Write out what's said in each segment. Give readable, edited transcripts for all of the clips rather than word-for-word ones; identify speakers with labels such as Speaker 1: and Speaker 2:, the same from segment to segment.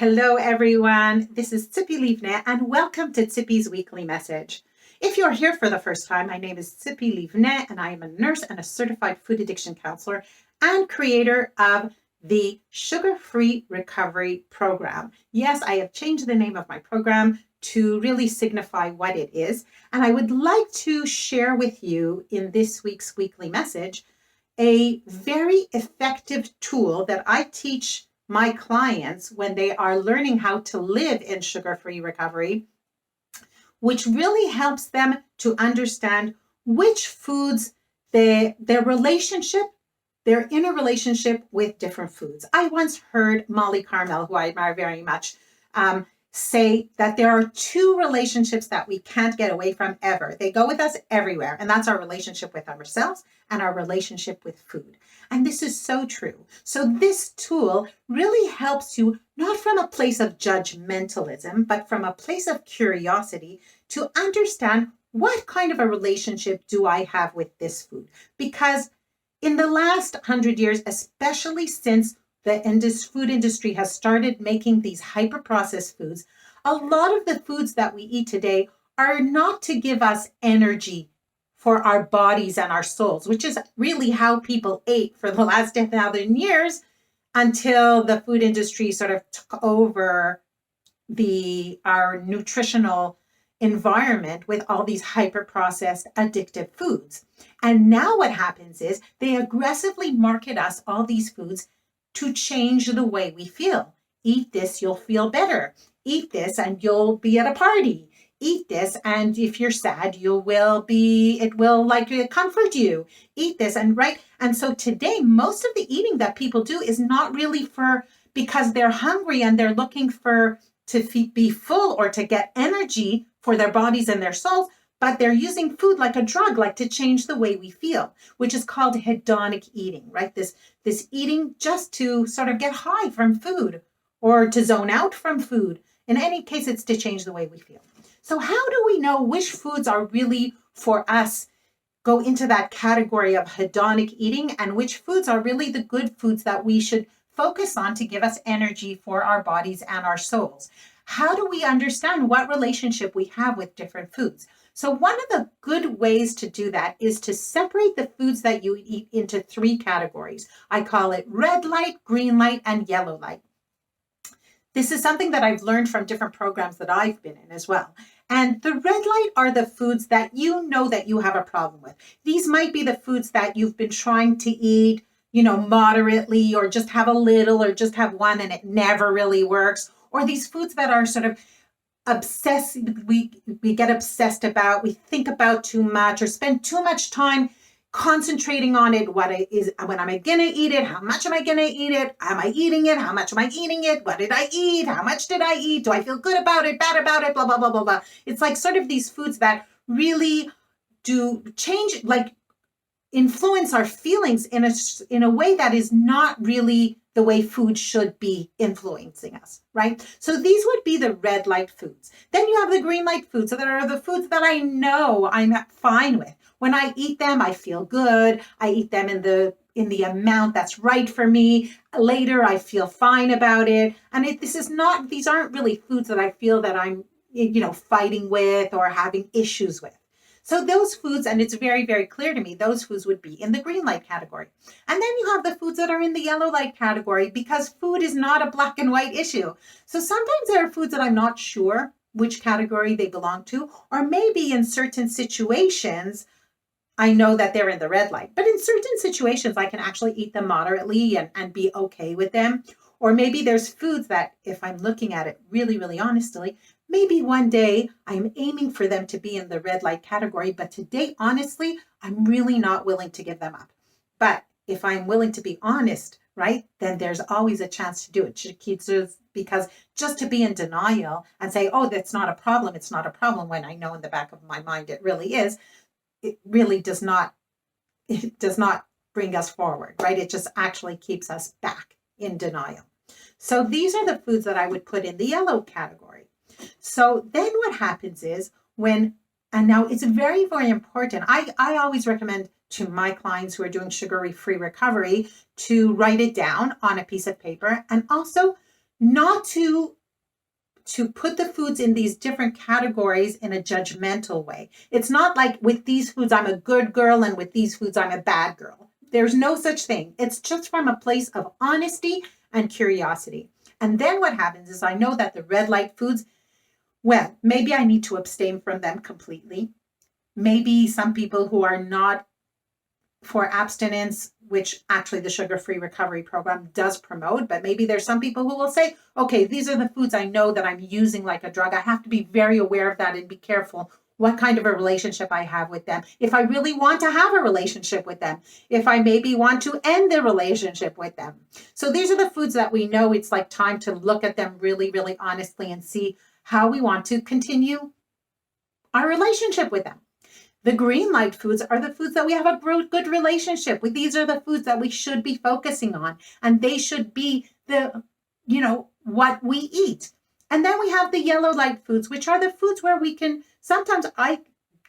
Speaker 1: Hello, everyone. This is Zippi, and welcome to Zippi's Weekly Message. If you're here for the first time, my name is Zippi, and I am a nurse and a certified food addiction counselor and creator of the Sugar-Free Recovery Program. Yes, I have changed the name of my program to really signify what it is, and I would like to share with you in this week's weekly message a very effective tool that I teach my clients when they are learning how to live in sugar-free recovery, which really helps them to understand which foods their relationship, their inner relationship with different foods. I once heard Molly Carmel, who I admire very much, say that there are two relationships that we can't get away from ever. They go with us everywhere, and that's our relationship with ourselves and our relationship with food. And this is so true. So this tool really helps you, not from a place of judgmentalism, but from a place of curiosity to understand what kind of a relationship do I have with this food? Because in the last 100 years, especially since the food industry has started making these hyper-processed foods, a lot of the foods that we eat today are not to give us energy for our bodies and our souls, which is really how people ate for the last 10,000 years until the food industry sort of took over our nutritional environment with all these hyper-processed addictive foods. And now what happens is they aggressively market us all these foods to change the way we feel. Eat this, you'll feel better. Eat this and you'll be at a party. Eat this, and if you're sad, it will comfort you. Eat this, and so today, most of the eating that people do is not really because they're hungry and they're looking to be full or to get energy for their bodies and their souls, but they're using food like a drug, like to change the way we feel, which is called hedonic eating, right? This eating just to sort of get high from food or to zone out from food. In any case, it's to change the way we feel. So how do we know which foods are really for us, go into that category of hedonic eating, and which foods are really the good foods that we should focus on to give us energy for our bodies and our souls? How do we understand what relationship we have with different foods? So one of the good ways to do that is to separate the foods that you eat into three categories. I call it red light, green light, and yellow light. This is something that I've learned from different programs that I've been in as well. And the red light are the foods that you know that you have a problem with. These might be the foods that you've been trying to eat, moderately, or just have a little, or just have one and it never really works. Or these foods that are sort of obsessed, we get obsessed about, we think about too much or spend too much time concentrating on it. When am I going to eat it? How much am I going to eat it? Am I eating it? How much am I eating it? What did I eat? How much did I eat? Do I feel good about it, bad about it, blah, blah, blah, blah, blah. It's like sort of these foods that really do change, like influence our feelings in a way that is not really the way food should be influencing us, right? So these would be the red light foods. Then you have the green light foods, so that are the foods that I know I'm fine with. When I eat them, I feel good. I eat them in the amount that's right for me. Later, I feel fine about it. And these aren't really foods that I feel that I'm, fighting with or having issues with. So those foods, and it's very, very clear to me, those foods would be in the green light category. And then you have the foods that are in the yellow light category, because food is not a black and white issue. So sometimes there are foods that I'm not sure which category they belong to, or maybe in certain situations, I know that they're in the red light. But in certain situations, I can actually eat them moderately and be okay with them. Or maybe there's foods that, if I'm looking at it really, really honestly, maybe one day I'm aiming for them to be in the red light category, but today, honestly, I'm really not willing to give them up. But if I'm willing to be honest, right, then there's always a chance to do it. Because just to be in denial and say, oh, that's not a problem, it's not a problem, when I know in the back of my mind it really is, it really does not bring us forward, right? It just actually keeps us back in denial. So these are the foods that I would put in the yellow category. So then what happens is and now it's very, very important. I always recommend to my clients who are doing sugar-free recovery to write it down on a piece of paper, and also not to put the foods in these different categories in a judgmental way. It's not like with these foods, I'm a good girl, and with these foods, I'm a bad girl. There's no such thing. It's just from a place of honesty and curiosity. And then what happens is I know that the red light foods, well, maybe I need to abstain from them completely. Maybe some people who are not for abstinence, which actually the sugar-free recovery program does promote, but maybe there's some people who will say, okay, these are the foods I know that I'm using like a drug. I have to be very aware of that and be careful what kind of a relationship I have with them. If I really want to have a relationship with them, if I maybe want to end the relationship with them. So these are the foods that we know it's like time to look at them really, really honestly and see how we want to continue our relationship with them. The green light foods are the foods that we have a good relationship with. These are the foods that we should be focusing on, and they should be the, what we eat. And then we have the yellow light foods, which are the foods where we can, sometimes I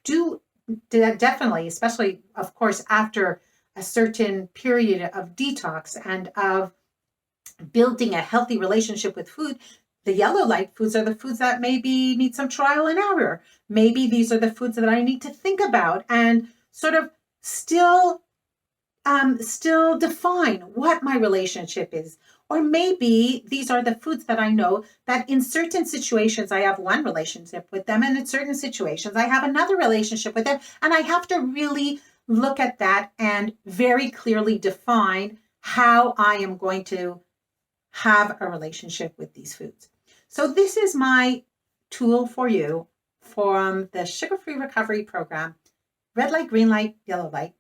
Speaker 1: do definitely, especially of course, after a certain period of detox and of building a healthy relationship with food, the yellow light foods are the foods that maybe need some trial and error. Maybe these are the foods that I need to think about and sort of still define what my relationship is. Or maybe these are the foods that I know that in certain situations I have one relationship with them, and in certain situations I have another relationship with them. And I have to really look at that and very clearly define how I am going to have a relationship with these foods. So this is my tool for you from the Sugar-Free Recovery Program, red light, green light, yellow light.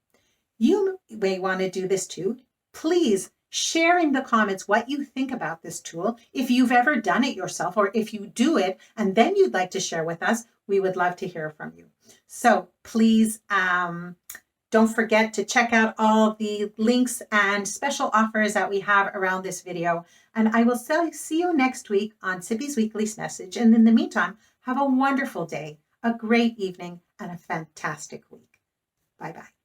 Speaker 1: You may want to do this too. Please share in the comments what you think about this tool. If you've ever done it yourself, or if you do it and then you'd like to share with us, we would love to hear from you. So please, don't forget to check out all the links and special offers that we have around this video. And I will see you next week on Zippi's Weekly Message. And in the meantime, have a wonderful day, a great evening, and a fantastic week. Bye-bye.